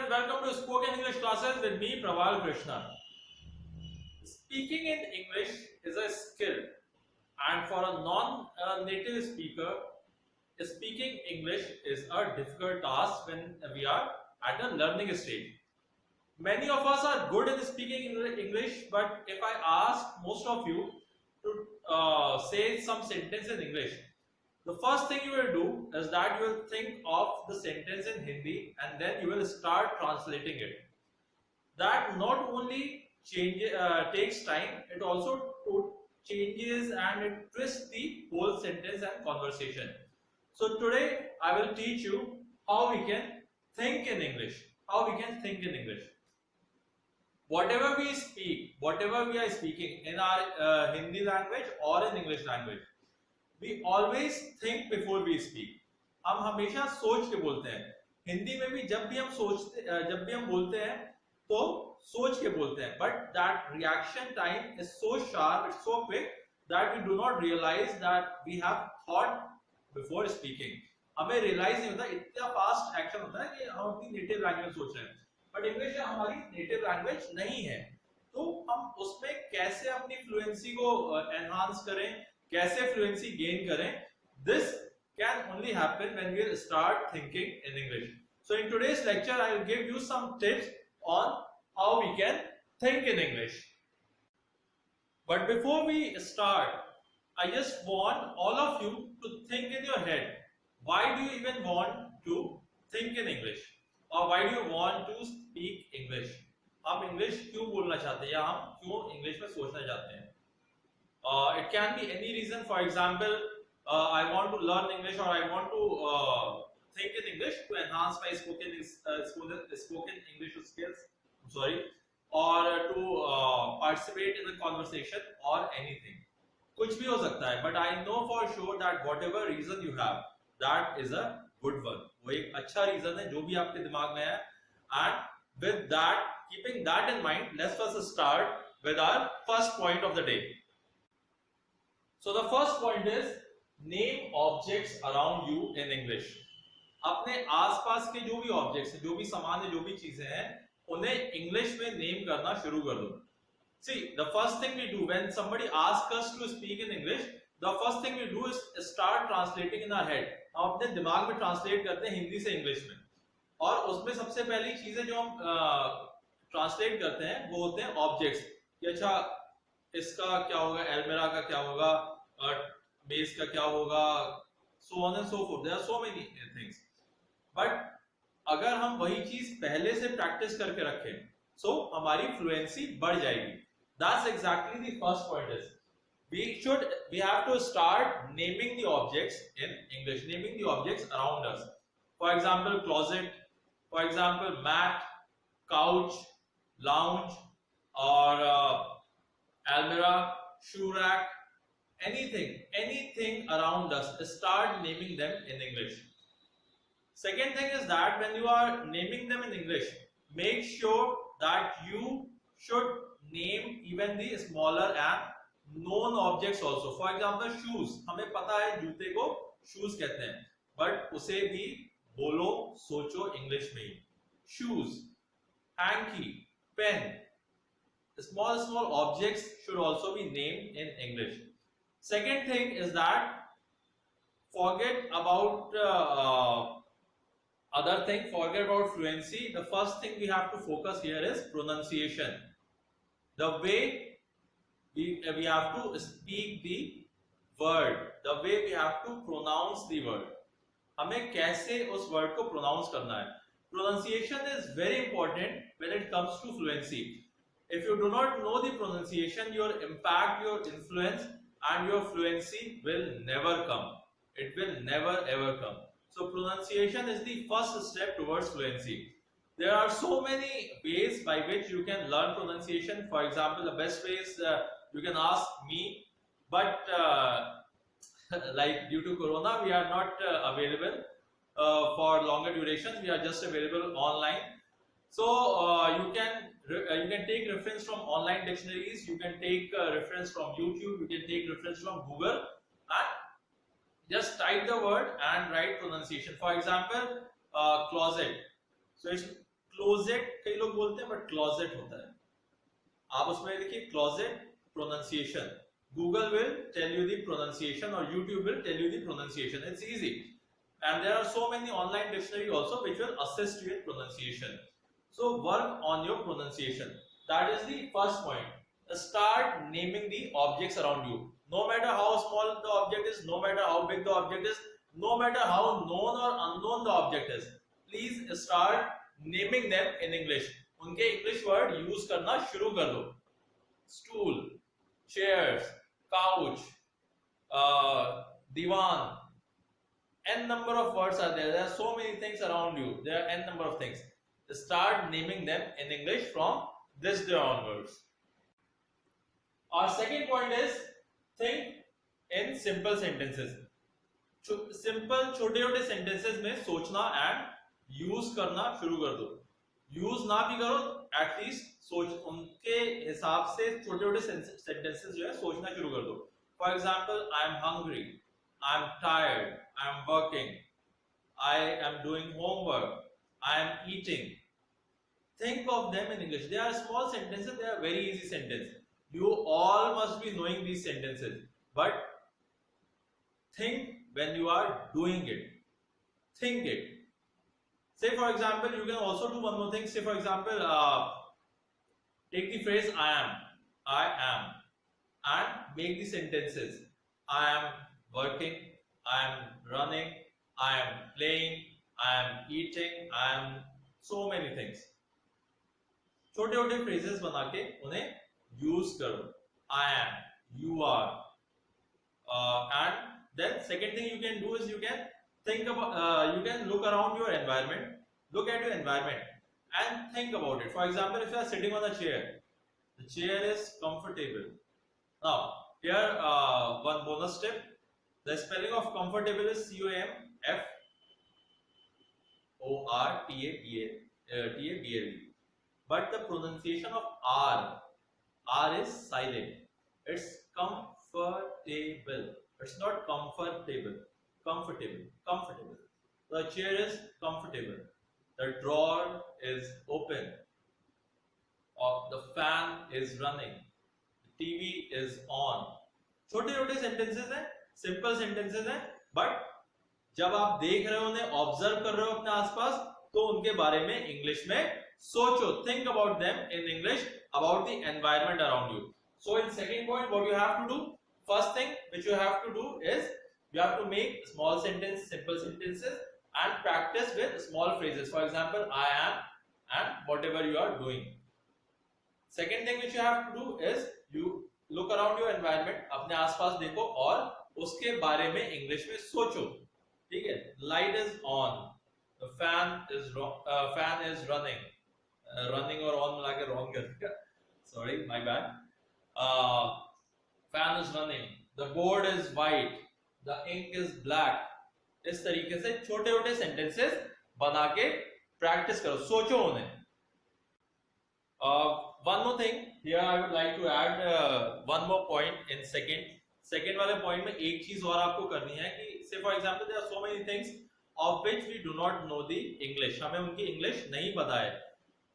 and welcome to Spoken English classes with me, Prawal Krishna. Speaking in English is a skill, and for a non-native speaker, speaking English is a difficult task when we are at a learning stage. Many of us are good in speaking English, but if I ask most of you to say some sentence in English, the first thing you will do is that you will think of the sentence in Hindi and then you will start translating it. That not only takes time, it also changes and it twists the whole sentence and conversation. So today I will teach you how we can think in English. How we can think in English. Whatever we speak, whatever we are speaking in our Hindi language or in English language, we always think before we speak. हम हमेशा सोच के बोलते हैं. हिंदी में भी जब भी हम बोलते हैं तो सोच के बोलते हैं. But that reaction time is so sharp, it's so quick that we do not realize that we have thought before speaking. हमें realize नहीं होता, इतना fast action होता है कि हम अपनी native language सोच रहे हैं. But English हमारी native language नहीं है. तो हम उसमें कैसे अपनी fluency को enhance करें, कैसे फ्लुएंसी गेन करें, this can only happen when we start thinking in English. So in today's lecture I will give you some tips on how we can think in English. But before we start, I just want all of you to think in your head, why do you even want to think in English, or why do you want to speak English? हम English क्यों बोलना चाहते हैं या हम क्यों English में सोचना चाहते हैं? It can be any reason. For example, I want to learn English, or I want to think in English to enhance my spoken English skills. I'm sorry, or to participate in a conversation or anything. कुछ भी हो सकता है. But I know for sure that whatever reason you have, that is a good one. वो एक अच्छा reason है जो भी आपके दिमाग में है. And with that, keeping that in mind, let's first start with our first point of the day. So the first point is name objects around you in English. अपने आसपास के जो भी objects हैं, जो भी सामान है, जो भी चीजें हैं, उन्हें English में name करना शुरू कर दो. See, the first thing we do when somebody asks us to speak in English, the first thing we do is start translating in our head. हम अपने दिमाग में translate करते हैं हिंदी से English में. और उसमें सबसे पहली चीजें जो हम translate करते हैं, वो होते हैं objects. कि अच्छा इसका क्या होगा, एल्मेरा का क्या होगा, बेस का क्या होगा, so on and so forth. There are so many things. But अगर हम वही चीज पहले से प्रैक्टिस करके रखें, so हमारी फ्लुएंसी बढ़ जाएगी. That's exactly the first point is. We have to start naming the objects in English, naming the objects around us. For example, closet. For example, mat, couch, lounge, or almirah, shoe rack, anything around us, start naming them in English. Second thing is that when you are naming them in English, make sure that you should name even the smaller and known objects also. For example, shoes. हमें पता है जूते को shoes कहते हैं, but उसे भी बोलो, सोचो English में ही. Shoes, hanky, pen. Small objects should also be named in English. Second thing is that forget about other thing, forget about fluency. The first thing we have to focus here is pronunciation. The way we have to speak the word, the way we have to pronounce the word. हमें कैसे उस word को pronounce करना है. Pronunciation is very important when it comes to fluency. If you do not know the pronunciation, your impact, your influence and your fluency will never come. It will never ever come. So pronunciation is the first step towards fluency. There are so many ways by which you can learn pronunciation. For example, the best way is you can ask me, but like due to Corona, we are not available for longer durations. We are just available online. So you can take reference from online dictionaries, you can take reference from YouTube, you can take reference from Google, and just type the word and write pronunciation. For example, closet. So it's closet कई लोग बोलते हैं, but closet होता है. आप उसमें लिखिए closet pronunciation. Google will tell you the pronunciation, or YouTube will tell you the pronunciation. It's easy. And there are so many online dictionary also which will assist you in pronunciation. So work on your pronunciation. That is the first point. Start naming the objects around you. No matter how small the object is, no matter how big the object is, no matter how known or unknown the object is, please start naming them in English. उनके English word use करना शुरू कर दो. Stool, chairs, couch, divan, n number of words are there. There are so many things around you. There are n number of things. Start naming them in English from this day onwards. Our second point is think in simple sentences. Simple छोटे छोटे sentences में सोचना and use करना शुरू कर दो. Use ना भी करो, एटलीस्ट सोच उनके हिसाब से छोटे छोटे सेंटेंसेस जो है सोचना शुरू कर दो. For example, I am hungry, I am tired, I am working, I am doing homework, I am eating. Think of them in English. They are small sentences, they are very easy sentences. You all must be knowing these sentences, but think when you are doing it. Think it. Say for example, you can also do one more thing. Say for example, take the phrase I am, and make the sentences. I am working, I am running, I am playing, I am eating, I am so many things. छोटे छोटे phrases बना के उन्हें use करो. I am, you are, and then second thing you can do is you can think about, you can look around your environment, look at your environment and think about it. For example, if you are sitting on a chair, the chair is comfortable. Now here one bonus tip: the spelling of comfortable is COMFORTABLE, but the pronunciation of R is silent. It's comfortable. It's not comfortable. Comfortable. The chair is comfortable. The drawer is open. The fan is running. The TV is on. छोटे छोटे sentences हैं, simple sentences हैं, but जब आप देख रहे हो, उन्हें ऑब्जर्व कर रहे हो अपने आसपास, तो उनके बारे में इंग्लिश में सोचो. Think about them in English, about the environment around you. So in second point, what you have to do, first thing which you have to do is you have to make small sentence, simple sentences, and practice with small phrases. For example, I am and whatever you are doing. Second thing which you have to do is you look around your environment, अपने आसपास देखो और उसके बारे में English में सोचो. ठीक है? Light is on, the fan is running. Running और on मिला के wrong कर दिया. Sorry, my bad. Fan is running. The board is white. The ink is black. इस तरीके से छोटे छोटे सेंटेंसेस बना के प्रैक्टिस करो, सोचो उन्हें. One more thing here, I would like to add one more point in second वाले point में एक चीज और आपको करनी है कि say for example there are so many things of which we do not know the English. हमें उनकी English नहीं पता है.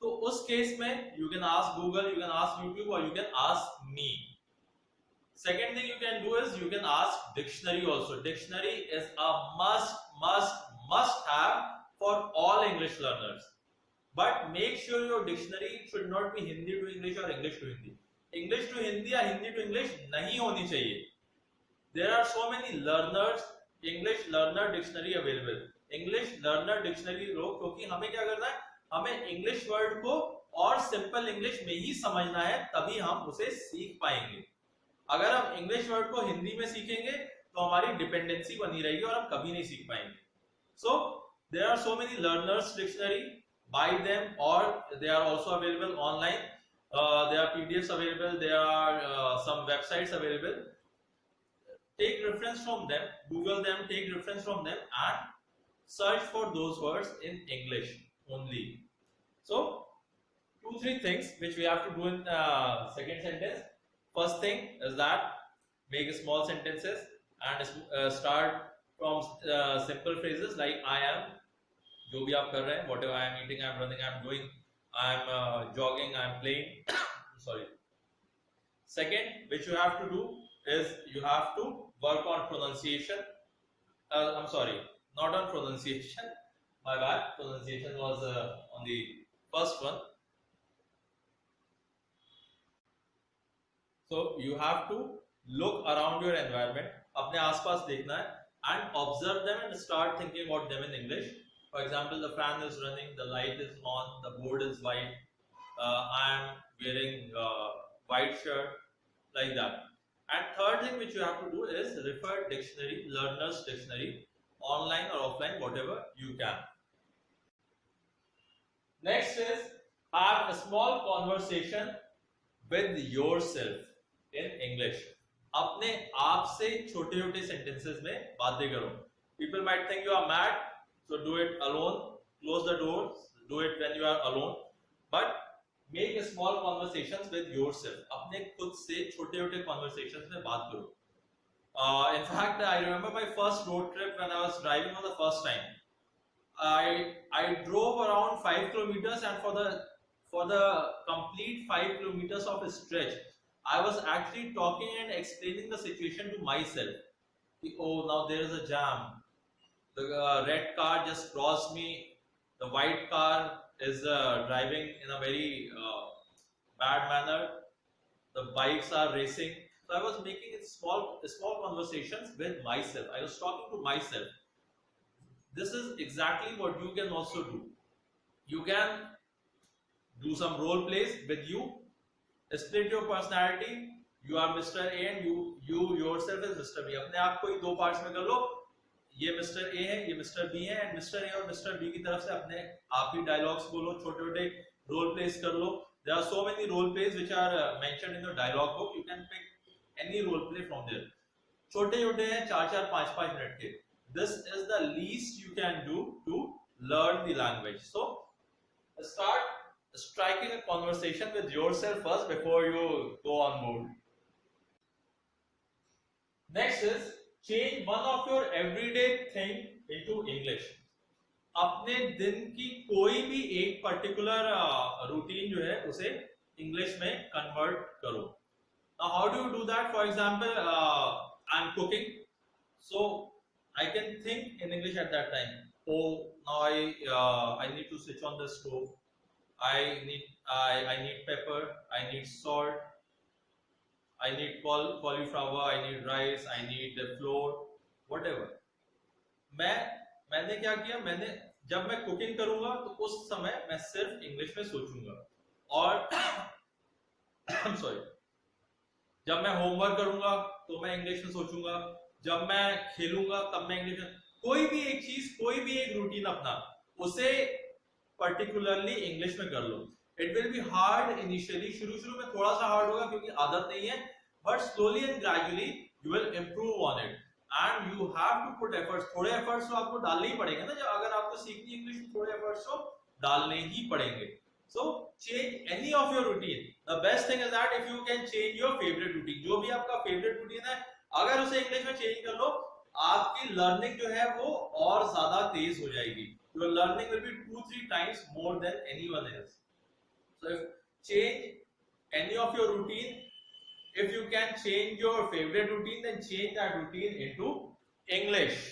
तो उस केस में you can ask Google, you can ask YouTube, or you can ask me. Second thing you can do is you can ask dictionary also. Dictionary is a must have for all English learners. But make sure your dictionary should not be Hindi to English or English to Hindi. English to Hindi या Hindi to English नहीं होनी चाहिए. There are so many learners, English learner dictionary available. English learner dictionary लो, क्योंकि हमें क्या करना है, हमें इंग्लिश वर्ड को और सिंपल इंग्लिश में ही समझना है, तभी हम उसे सीख पाएंगे. अगर हम इंग्लिश वर्ड को हिंदी में सीखेंगे तो हमारी डिपेंडेंसी बनी रहेगी और हम कभी नहीं सीख पाएंगे. So there are so many learners dictionary, buy them, or they are also available online. There are PDFs available, there are some websites available. Take reference from them, Google them, take reference from them and search for those words in English only. So 2-3 things which we have to do in second sentence. First thing is that make small sentences and start from simple phrases like I am, जो भी आप कर रहे हैं, whatever I am eating, I am running, I am doing, I am jogging, I am playing. Sorry. Second, which you have to do is you have to work on pronunciation. I'm sorry, not on pronunciation. My bad. Pronunciation was on the first one. So you have to look around your environment. अपने आसपास देखना है and observe them and start thinking about them in English. For example, the fan is running, the light is on, the board is white. I am wearing white shirt, like that. And third thing which you have to do is refer dictionary, learner's dictionary, online or offline, whatever you can. Next is have a small conversation with yourself in English. अपने आप से छोटे छोटे sentences में बातें करो. People might think you are mad, so do it alone. Close the doors. Do it when you are alone. But make a small conversations with yourself. अपने खुद से छोटे छोटे conversations में बात करो. In fact, I remember my first road trip when I was driving for the first time. I drove around 5 kilometers, and for the complete 5 kilometers of a stretch, I was actually talking and explaining the situation to myself. Oh, now there is a jam. The red car just crossed me. The white car is driving in a very bad manner. The bikes are racing. So I was making small conversations with myself. I was talking to myself. This is exactly what you can also do. You can do some role plays with you. Split your personality. You are Mr. A and you yourself is Mr. B. अपने आप को ही दो parts में कर लो. ये Mr. A है, ये Mr. B है, and Mr. A और Mr. B की तरफ से अपने आप ही dialogues बोलो, छोटे छोटे role plays कर लो. There are so many role plays which are mentioned in the dialogue book. You can pick any role play from there. छोटे छोटे हैं 4-4, 5-5 मिनट के. This is the least you can do to learn the language. So start striking a conversation with yourself first before you go on board. Next is change one of your everyday thing into English. अपने दिन की कोई भी एक particular routine जो है उसे English में कन्वर्ट करो. Now how do you do that? For example, I'm cooking, so I can think in English at that time. Oh, now I need to switch on the stove. I need pepper. I need salt. I need cauliflower. I need rice. I need the flour. Whatever. मैंने क्या किया? जब मैं cooking करूंगा तो उस समय मैं सिर्फ इंग्लिश में सोचूंगा. और I'm sorry. जब मैं होमवर्क करूंगा तो मैं इंग्लिश में सोचूंगा. जब मैं खेलूंगा तब मैं इंग्लिश में. कोई भी एक चीज, कोई भी एक रूटीन अपना, उसे पर्टिकुलरली इंग्लिश में कर लो. It will be hard initially. शुरू में थोड़ा सा हार्ड होगा क्योंकि आदत नहीं है, but slowly and gradually you will improve on it. And you have to put efforts. थोड़े एफर्ट्स तो आपको डालने ही पड़ेंगे ना. जब अगर आपको सीखनी इंग्लिश तो थोड़े एफर्ट्स तो डालने ही पड़ेंगे. So change any of your routine. The best thing is that if you can change your favorite routine, जो भी आपका favorite routine है, अगर उसे इंग्लिश में चेंज कर लो, आपकी लर्निंग जो है वो और ज्यादा तेज हो जाएगी. Your learning will be 2-3 times more than anyone else. So if change any of your routine, if you can change your favorite routine, then change that routine into English.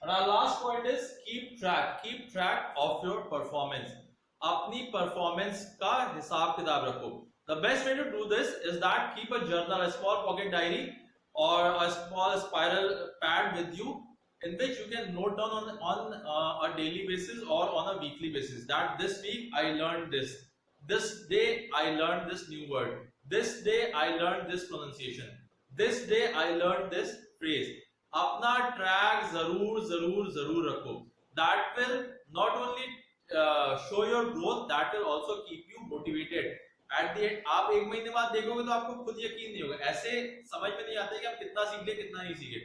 And our last point is keep track of your performance. अपनी performance का हिसाब किताब रखो. The best way to do this is that keep a journal, a small pocket diary or a small spiral pad with you in which you can note down on a daily basis or on a weekly basis that this week I learned this. This day I learned this new word. This day I learned this pronunciation. This day I learned this phrase. अपना track जरूर रखो. That will not only show your growth, that will also keep you motivated. At the end, आप एक महीने बाद देखोगे तो आपको खुद यकीन नहीं होगा. ऐसे समझ में नहीं आता कि आप कितना सीख ले कितना नहीं सीखे.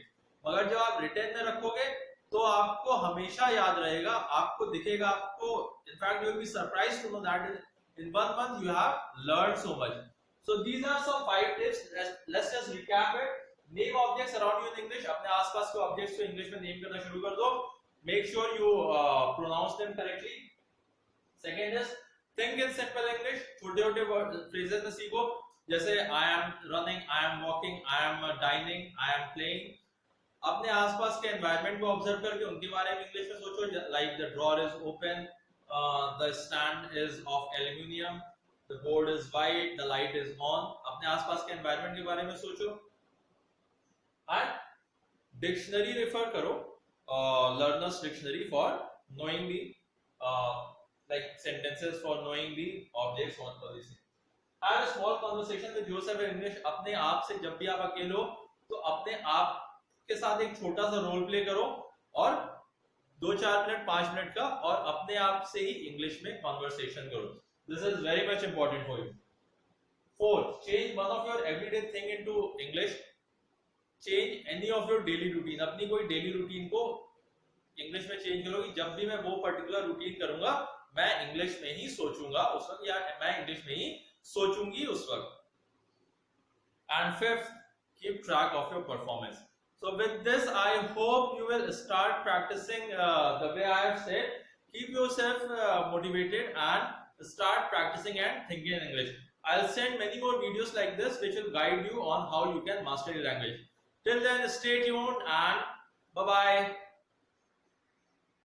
मगर जब आप रिटर्न में रखोगे तो आपको हमेशा याद रहेगा. आपको दिखेगा, आपको in fact you will be surprised to know that in 1 month you have learned so much. So these are some 5 tips. Let's just recap it. Name objects around you in English. अपने आसपास के ऑब्जेक्ट्स को English में name करना शुरू कर दो. make sure you pronounce them correctly. Second is think in simple English. छोटे छोटे phrases में सीखो, जैसे I am running, I am walking, I am dining, I am playing. अपने आसपास के एनवायरनमेंट को ऑब्जर्व करके उनके बारे में इंग्लिश में सोचो, like the drawer is open, the stand is of aluminium, the board is white, the light is on. अपने आसपास के एनवायरनमेंट के बारे में सोचो. एंड डिक्शनरी रेफर करो, learners dictionary for knowing the like sentences, for knowing the objects on policy. Have a small conversation with yourself in English. अपने आप से जब भी आप अकेले हो तो अपने आप के साथ एक छोटा सा रोल प्ले करो और 2-4 मिनट 5 मिनट का, और अपने आप से ही इंग्लिश में कॉन्वर्सेशन करो. This is very much important for you. Fourth, change one of your everyday thing into English. Change any of your daily routine. अपनी कोई डेली रूटीन को इंग्लिश में चेंज करो कि जब भी मैं वो पर्टिकुलर रूटीन करूंगा मैं इंग्लिश में ही सोचूंगा उस वक्त, या मैं इंग्लिश में ही सोचूंगी उस वक्त. And fifth, keep track of your performance. So with this, I hope you will start practicing the way I have said. Keep yourself motivated and start practicing and thinking in English. I'll send many more videos like this which will guide you on how you can master your language. Till then, stay tuned and bye bye.